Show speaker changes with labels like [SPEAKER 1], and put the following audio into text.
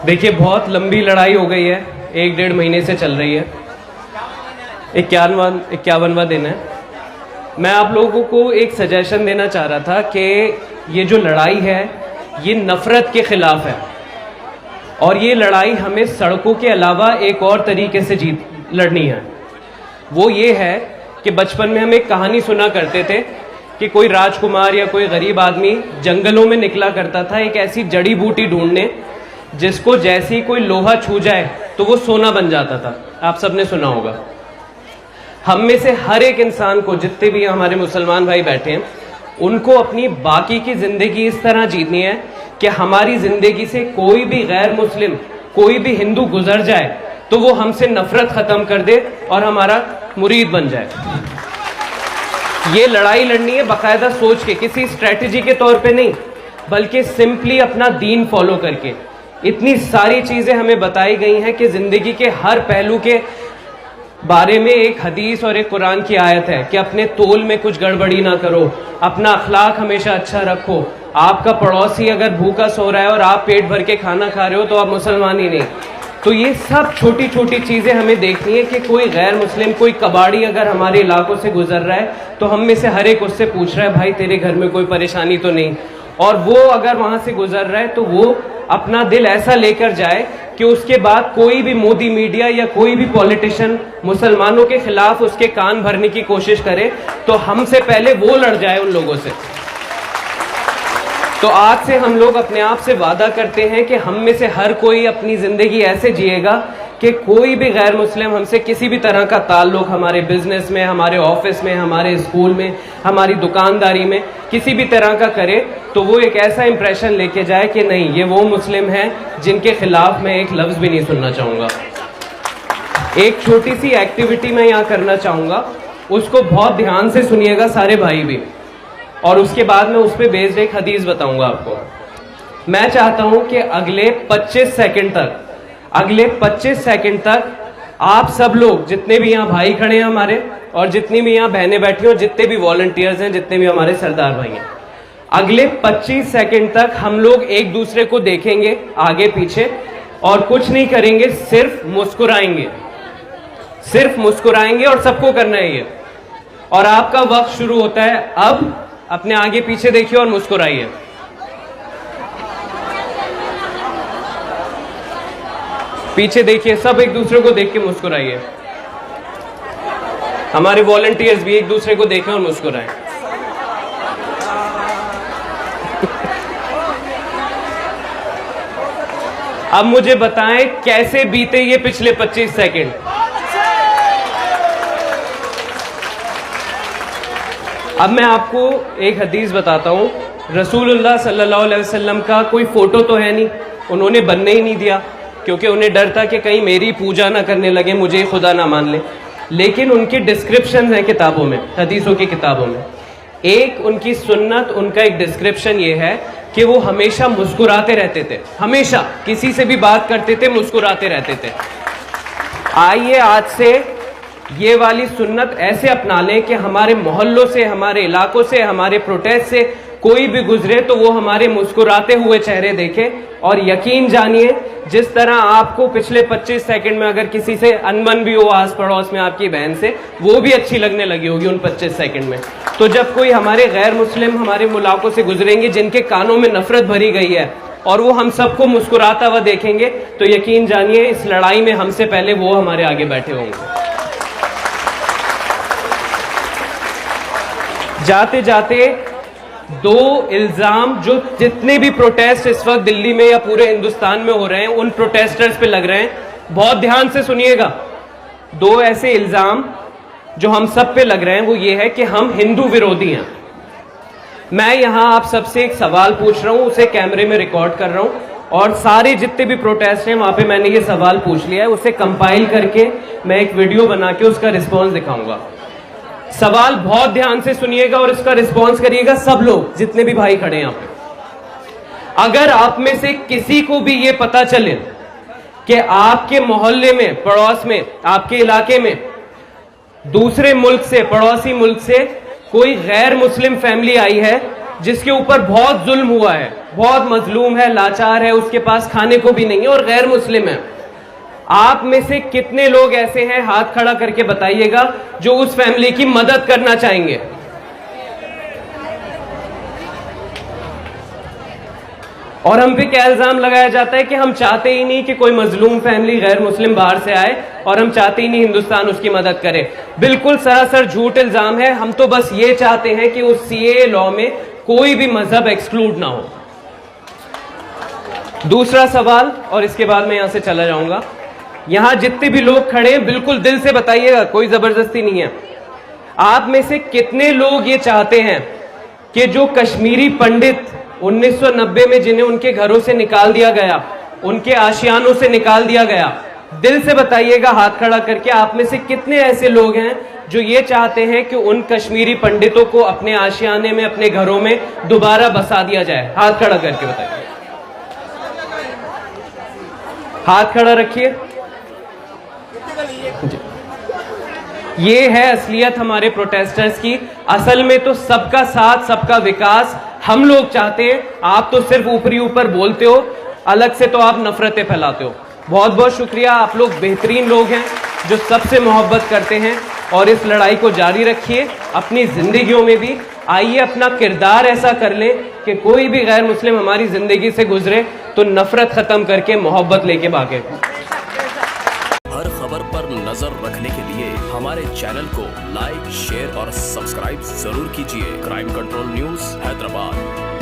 [SPEAKER 1] देखिए, बहुत लंबी लड़ाई हो गई है, 1-1.5 महीने से चल रही है। 51वां दिन है। मैं आप लोगों को एक सजेशन देना चाह रहा था कि ये जो लड़ाई है ये नफ़रत के ख़िलाफ़ है, और ये लड़ाई हमें सड़कों के अलावा एक और तरीके से लड़नी है। वो ये है कि बचपन में हम एक कहानी सुना करते थे कि कोई राजकुमार या कोई गरीब आदमी जंगलों में निकला करता था एक ऐसी जड़ी बूटी ढूंढने जिसको जैसे ही कोई लोहा छू जाए तो वो सोना बन जाता था। आप सबने सुना होगा। हम में से हर एक इंसान को, जितने भी हमारे मुसलमान भाई बैठे हैं, उनको अपनी बाकी की जिंदगी इस तरह जीतनी है कि हमारी जिंदगी से कोई भी गैर मुस्लिम, कोई भी हिंदू गुजर जाए तो वो हमसे नफरत खत्म कर दे और हमारा मुरीद बन जाए। ये लड़ाई लड़नी है बाकायदा सोच के, किसी स्ट्रेटजी के तौर पे नहीं, बल्कि सिंपली अपना दीन फॉलो करके। इतनी सारी चीजें हमें बताई गई हैं कि जिंदगी के हर पहलू के बारे में एक हदीस और एक कुरान की आयत है कि अपने तोल में कुछ गड़बड़ी ना करो, अपना अखलाक हमेशा अच्छा रखो। आपका पड़ोसी अगर भूखा सो रहा है और आप पेट भर के खाना खा रहे हो तो आप मुसलमान ही नहीं। तो ये सब छोटी छोटी चीजें हमें देखनी है कि कोई गैर मुस्लिम, कोई कबाड़ी अगर हमारे इलाकों से गुजर रहा है तो हम में से हर एक उससे पूछ रहा है, भाई तेरे घर में कोई परेशानी तो नहीं। और वो अगर वहां से गुजर रहा है तो वो अपना दिल ऐसा लेकर जाए कि उसके बाद कोई भी मोदी मीडिया या कोई भी पॉलिटिशियन मुसलमानों के खिलाफ उसके कान भरने की कोशिश करे तो हमसे पहले वो लड़ जाए उन लोगों से। तो आज से हम लोग अपने आप से वादा करते हैं कि हम में से हर कोई अपनी जिंदगी ऐसे जिएगा कि कोई भी गैर मुस्लिम हमसे किसी भी तरह का ताल्लुक, हमारे बिजनेस में, हमारे ऑफिस में, हमारे स्कूल में, हमारी दुकानदारी में किसी भी तरह का करे तो वो एक ऐसा इंप्रेशन लेके जाए कि नहीं, ये वो मुस्लिम हैं जिनके खिलाफ मैं एक लफ्ज भी नहीं सुनना चाहूंगा। एक छोटी सी एक्टिविटी मैं यहाँ करना चाहूंगा, उसको बहुत ध्यान से सुनिएगा सारे भाई भी, और उसके बाद मैं उस पर बेस्ड एक हदीस बताऊंगा आपको। मैं चाहता हूं कि अगले 25 सेकंड तक आप सब लोग, जितने भी यहाँ भाई खड़े हैं हमारे, और जितनी भी यहाँ बहनें बैठी हैं, और जितने भी वॉलंटियर्स हैं, जितने भी हमारे सरदार भाई हैं, अगले 25 सेकंड तक हम लोग एक दूसरे को देखेंगे आगे पीछे और कुछ नहीं करेंगे, सिर्फ मुस्कुराएंगे और सबको करना है ये। और आपका वक्त शुरू होता है अब। अपने आगे पीछे देखिए और मुस्कुराइए। पीछे देखिए, सब एक दूसरे को देख के मुस्कुराइए। हमारे वॉलंटियर्स भी एक दूसरे को देखें और मुस्कुराएं। अब मुझे बताएं कैसे बीते ये पिछले 25 सेकंड। अब मैं आपको एक हदीस बताता हूँ। रसूलुल्लाह सल्लल्लाहु अलैहि वसल्लम का कोई फोटो तो है नहीं, उन्होंने बनने ही नहीं दिया क्योंकि उन्हें डर था कि कहीं मेरी पूजा ना करने लगे, मुझे खुदा ना मान ले। लेकिन उनकी डिस्क्रिप्शन है किताबों में, हदीसों की किताबों में। एक उनकी सुन्नत, उनका एक डिस्क्रिप्शन ये है कि वो हमेशा मुस्कुराते रहते थे, हमेशा किसी से भी बात करते थे मुस्कुराते रहते थे। आइए आज से ये वाली सुन्नत ऐसे अपना लें कि हमारे मोहल्लों से, हमारे इलाकों से, हमारे प्रोटेस्ट से कोई भी गुजरे तो वो हमारे मुस्कुराते हुए चेहरे देखे। और यकीन जानिए, जिस तरह आपको पिछले 25 सेकंड में अगर किसी से अनबन भी हो आस पड़ोस में आपकी बहन से, वो भी अच्छी लगने लगी होगी उन 25 सेकंड में। तो जब कोई हमारे गैर मुस्लिम हमारे इलाकों से गुजरेंगे जिनके कानों में नफरत भरी गई है और वो हम सबको मुस्कुराता हुआ देखेंगे, तो यकीन जानिए इस लड़ाई में हमसे पहले वो हमारे आगे बैठे होंगे। जाते जाते दो इल्जाम जो जितने भी प्रोटेस्ट इस वक्त दिल्ली में या पूरे हिंदुस्तान में हो रहे हैं उन प्रोटेस्टर्स पे लग रहे हैं, बहुत ध्यान से सुनिएगा। दो ऐसे इल्जाम जो हम सब पे लग रहे हैं वो ये है कि हम हिंदू विरोधी हैं। मैं यहां आप सबसे एक सवाल पूछ रहा हूं, उसे कैमरे में रिकॉर्ड कर रहा हूं, और सारे जितने भी प्रोटेस्ट हैं वहां पे मैंने ये सवाल पूछ लिया है, उसे कंपाइल करके मैं एक वीडियो बना के उसका रिस्पॉन्स दिखाऊंगा। सवाल बहुत ध्यान से सुनिएगा और इसका रिस्पॉन्स करिएगा सब लोग, जितने भी भाई खड़े हैं यहाँ पे। अगर आप में से किसी को भी ये पता चले कि आपके मोहल्ले में, पड़ोस में, आपके इलाके में दूसरे मुल्क से, पड़ोसी मुल्क से कोई गैर मुस्लिम फैमिली आई है जिसके ऊपर बहुत जुल्म हुआ है, बहुत मजलूम है, लाचार है, उसके पास खाने को भी नहीं है और गैर मुस्लिम है, आप में से कितने लोग ऐसे हैं, हाथ खड़ा करके बताइएगा, जो उस फैमिली की मदद करना चाहेंगे? और हम पे क्या इल्जाम लगाया जाता है कि हम चाहते ही नहीं कि कोई मजलूम फैमिली गैर मुस्लिम बाहर से आए, और हम चाहते ही नहीं हिंदुस्तान उसकी मदद करे। बिल्कुल सरासर झूठ इल्जाम है। हम तो बस ये चाहते हैं कि उस सीएए लॉ में कोई भी मजहब एक्सक्लूड ना हो। दूसरा सवाल, और इसके बाद मैं यहां से चला जाऊंगा, यहां जितने भी लोग खड़े हैं बिल्कुल दिल से बताइएगा, कोई जबरदस्ती नहीं है, आप में से कितने लोग ये चाहते हैं कि जो कश्मीरी पंडित 1990 में जिन्हें उनके घरों से निकाल दिया गया, उनके आशियानों से निकाल दिया गया, दिल से बताइएगा हाथ खड़ा करके, आप में से कितने ऐसे लोग हैं जो ये चाहते हैं कि उन कश्मीरी पंडितों को अपने आशियाने में, अपने घरों में दोबारा बसा दिया जाए? हाथ खड़ा करके बताइए, हाथ खड़ा रखिए। ये है असलियत हमारे प्रोटेस्टर्स की। असल में तो सबका साथ, सबका विकास हम लोग चाहते हैं। आप तो सिर्फ ऊपरी ऊपर बोलते हो, अलग से तो आप नफरतें फैलाते हो। बहुत बहुत शुक्रिया, आप लोग बेहतरीन लोग हैं जो सबसे मोहब्बत करते हैं, और इस लड़ाई को जारी रखिए अपनी जिंदगियों में भी। आइए अपना किरदार ऐसा कर लें कि कोई भी गैर मुस्लिम हमारी जिंदगी से गुजरे तो नफरत खत्म करके मोहब्बत लेके भागे।
[SPEAKER 2] हर खबर पर नजर रखने के लिए हमारे चैनल को लाइक, शेयर और सब्सक्राइब जरूर कीजिए। Crime control news Hyderabad.